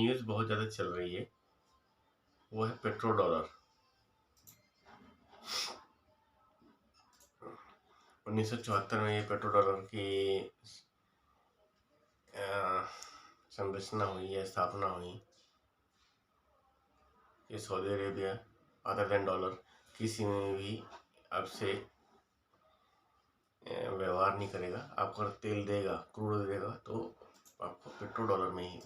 News बहुत ज़्यादा चल रही है, वो है पेट्रो डॉलर। 1974 में ये पेट्रो डॉलर की संरचना हुई है, स्थापना हुई कि Saudi Arabia other than dollar किसी में भी आपसे व्यवहार नहीं करेगा। आपको अगर तेल देगा, क्रूड देगा, तो आपको पेट्रो डॉलर में ही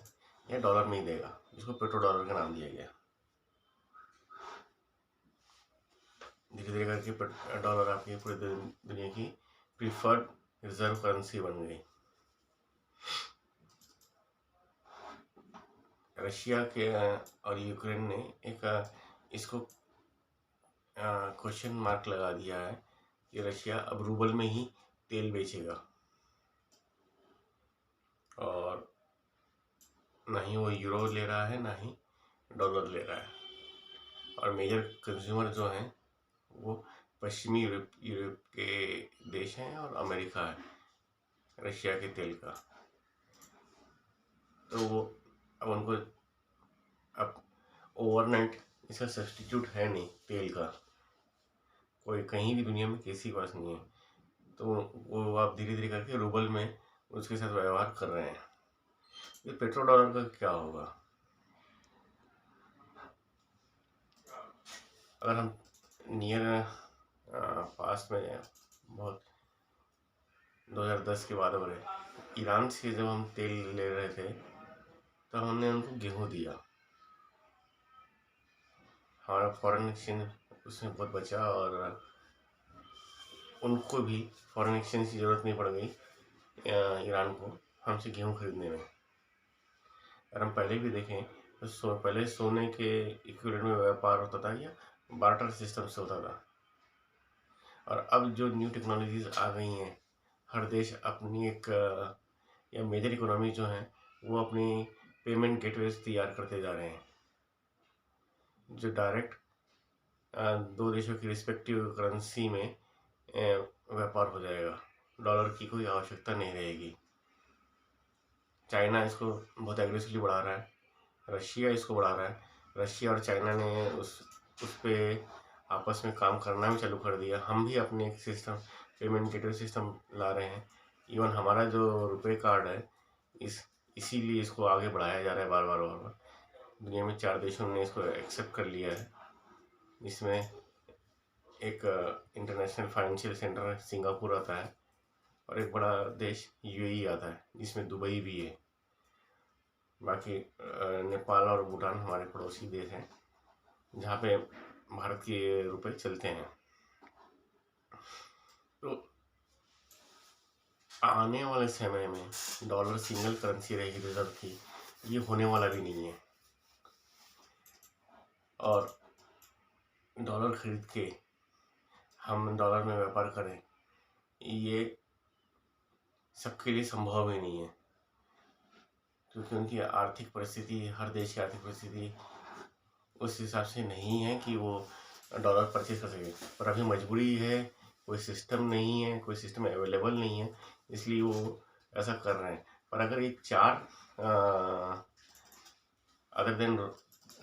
या डॉलर में ही देगा, जिसको पेट्रो डॉलर का नाम दिया गया। धीरे धीरे करके डॉलर आपकी पूरी दुनिया की प्रीफर्ड रिजर्व करेंसी बन गई। रशिया के और यूक्रेन ने एक इसको क्वेश्चन मार्क लगा दिया है कि रशिया अब रूबल में ही तेल बेचेगा और ना ही वो यूरो ले रहा है, ना ही डॉलर ले रहा है। और मेजर कंज्यूमर जो हैं वो पश्चिमी यूरोप के देश हैं और अमेरिका है रशिया के तेल का। तो वो अब उनको अब ओवरनाइट इसका सब्स्टिट्यूट है नहीं तेल का, कोई कहीं भी दुनिया में किसी के पास नहीं है। तो वो आप धीरे धीरे करके रूबल में उसके साथ व्यवहार कर रहे हैं। ये पेट्रो डॉलर का क्या होगा? अगर हम नियर पास्ट में बहुत 2010 के बाद अगर ईरान से जब हम तेल ले रहे थे तो हमने उनको गेहूँ दिया, हमारा फॉरेन एक्सचेंज उसमें बहुत बचा और उनको भी फॉरेन एक्सचेंज की ज़रूरत नहीं पड़ गई ईरान को हमसे गेहूँ खरीदने में। अगर हम पहले भी देखें तो पहले सोने के इक्विवेलेंट में व्यापार होता था या बार्टर सिस्टम से होता था। और अब जो न्यू टेक्नोलॉजीज आ गई हैं, हर देश अपनी एक या मेजर इकोनॉमी जो है वो अपनी पेमेंट गेटवेज तैयार करते जा रहे हैं, जो डायरेक्ट दो देशों की रिस्पेक्टिव करेंसी में व्यापार हो जाएगा। डॉलर की कोई आवश्यकता नहीं रहेगी। चाइना इसको बहुत एग्रेसिवली बढ़ा रहा है, रशिया इसको बढ़ा रहा है। रशिया और चाइना ने उस पे आपस में काम करना भी चालू कर दिया। हम भी अपने एक सिस्टम, पेमेंट गेटवे सिस्टम ला रहे हैं। इवन हमारा जो रुपए कार्ड है इसीलिए इसको आगे बढ़ाया जा रहा है बार बार। दुनिया में 4 देशों ने इसको एक्सेप्ट कर लिया है। इसमें एक इंटरनेशनल फाइनेंशियल सेंटर सिंगापुर आता है और एक बड़ा देश यूएई आता है जिसमें दुबई भी है। बाकी नेपाल और भूटान हमारे पड़ोसी देश हैं जहाँ पे भारत के रुपए चलते हैं। तो आने वाले समय में डॉलर सिंगल करेंसी रहेगी रिजर्व की, ये होने वाला भी नहीं है। और डॉलर खरीद के हम डॉलर में व्यापार करें, ये सबके लिए संभव ही नहीं है, क्योंकि उनकी आर्थिक परिस्थिति, हर देश की आर्थिक परिस्थिति उस हिसाब से नहीं है कि वो डॉलर परचेज कर सके। पर अभी मजबूरी है, कोई सिस्टम नहीं है, कोई सिस्टम अवेलेबल नहीं है, इसलिए वो ऐसा कर रहे हैं। पर अगर ये 4 अदर देन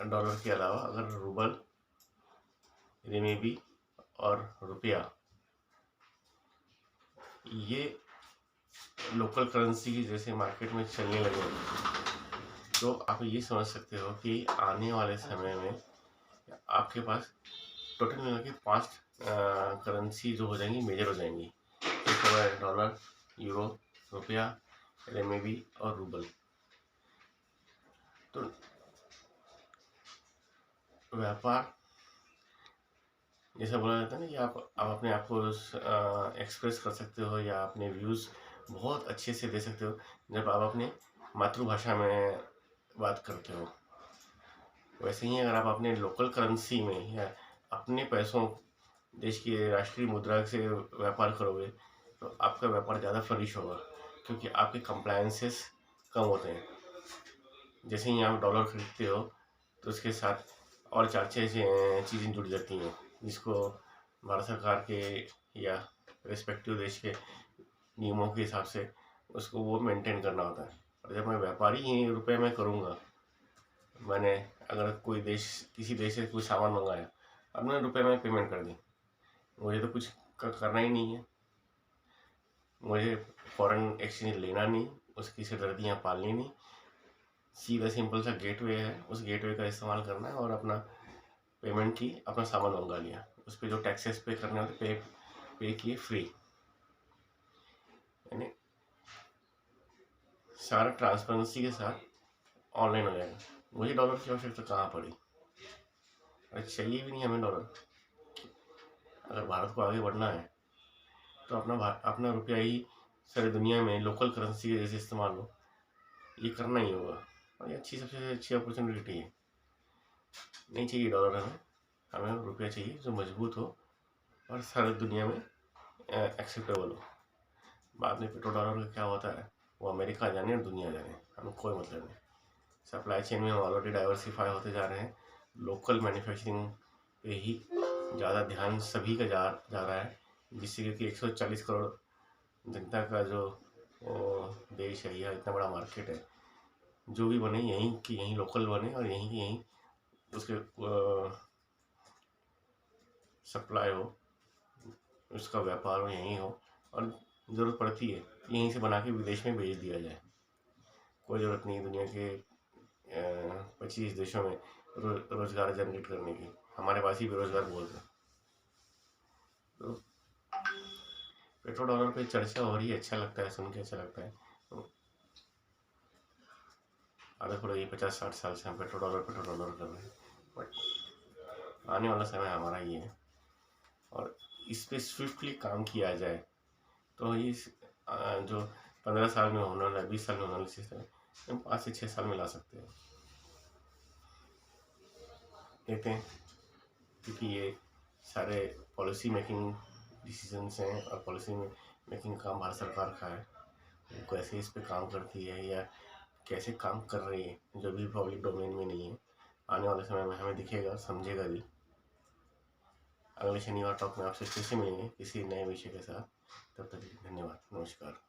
डॉलर के अलावा अगर रूबल, रेमेबी और रुपया ये लोकल करेंसी की जैसे मार्केट में चलने लगे, तो आप ये समझ सकते हो कि आने वाले समय में आपके पास टोटल मिला के 5 करेंसी जो हो जाएंगी, मेजर हो जाएंगी। एक होगा डॉलर, यूरो, रुपया, रेमेबी और रूबल। तो व्यापार जैसा बोला जाता है ना कि आप अपने आप को एक्सप्रेस कर सकते हो या अपने व्यूज़ बहुत अच्छे से दे सकते हो जब आप अपने मातृभाषा में बात करते हो। वैसे ही अगर आप अपने लोकल करेंसी में या अपने पैसों, देश की राष्ट्रीय मुद्रा से व्यापार करोगे तो आपका व्यापार ज़्यादा फ्लरिश होगा, क्योंकि आपके कंप्लायंसेस कम होते हैं। जैसे ही आप डॉलर खरीदते हो तो उसके साथ और 4-6 चीज़ें जुड़ जाती हैं, जिसको भारत सरकार के या रिस्पेक्टिव देश के नियमों के हिसाब से उसको वो मेंटेन करना होता है। और जब मैं व्यापारी ही रुपए में करूँगा मैंने अगर कोई देश किसी देश से कोई सामान मंगाया, अपने रुपए में पेमेंट कर दी, मुझे तो कुछ करना ही नहीं है। मुझे फॉरेन एक्सचेंज लेना नहीं, उसकी सिरदर्दियाँ पालनी नहीं। सीधा सिंपल सा गेटवे है, उस गेटवे का इस्तेमाल करना है और अपना पेमेंट की, अपना सामान मंगा लिया। उस पर जो टैक्सेस पे करने होते पे किए फ्री। यानी सारा ट्रांसपेरेंसी के साथ ऑनलाइन हो जाएगा। मुझे डॉलर की आवश्यकता कहाँ पड़ी? अरे चाहिए भी नहीं हमें डॉलर। अगर भारत को आगे बढ़ना है तो अपना रुपया ही सारी दुनिया में लोकल करेंसी के जैसे इस्तेमाल हो, ये करना ही होगा। और ये सबसे अच्छी अपॉर्चुनिटी है। नहीं चाहिए डॉलर हमें, हमें रुपया चाहिए जो मजबूत हो और सारी दुनिया में एक्सेप्टेबल हो। बाद में पेट्रो डॉलर का क्या होता है वो अमेरिका जाने और दुनिया जाने, हमें कोई मतलब नहीं। सप्लाई चेन में हम ऑलरेडी डाइवर्सिफाई होते जा रहे हैं। लोकल मैन्युफैक्चरिंग पे ही ज़्यादा ध्यान सभी का जा रहा है, जिससे क्योंकि 140 करोड़ जनता का जो देश है, यह इतना बड़ा मार्केट है। जो भी बने यहीं की यहीं लोकल बने और यहीं की यहीं उसके सप्लाई हो, उसका व्यापार हो यहीं हो, और ज़रूरत पड़ती है यहीं से बना के विदेश में भेज दिया जाए। कोई ज़रूरत नहीं दुनिया के 25 देशों में रोजगार जनरेट करने की। हमारे पास ही बेरोजगार बहुत है। तो पेट्रो डॉलर पे चर्चा हो रही है, अच्छा लगता है, सुन के अच्छा लगता है। तो आदत पड़ गई 50-60 साल से हम पेट्रो डॉलर कर रहे हैं। बट आने वाला समय हमारा ही है और इस पर स्विफ्टली काम किया जाए तो ये जो 15 साल में होने वाला, 20 साल में होने वाली सिस्टम हम 5 से 6 साल में ला सकते हैं। देखते हैं, क्योंकि ये सारे पॉलिसी मेकिंग डिसीजंस हैं और पॉलिसी मेकिंग काम भारत सरकार का है। वो कैसे इस पे काम करती है या कैसे काम कर रही है, जो भी पब्लिक डोमेन में नहीं है, आने वाले समय में हमें दिखेगा, समझेगा भी। अगले शनिवार टॉक में आपसे फिर से मिलेंगे किसी नए विषय के साथ। तब तक धन्यवाद, नमस्कार।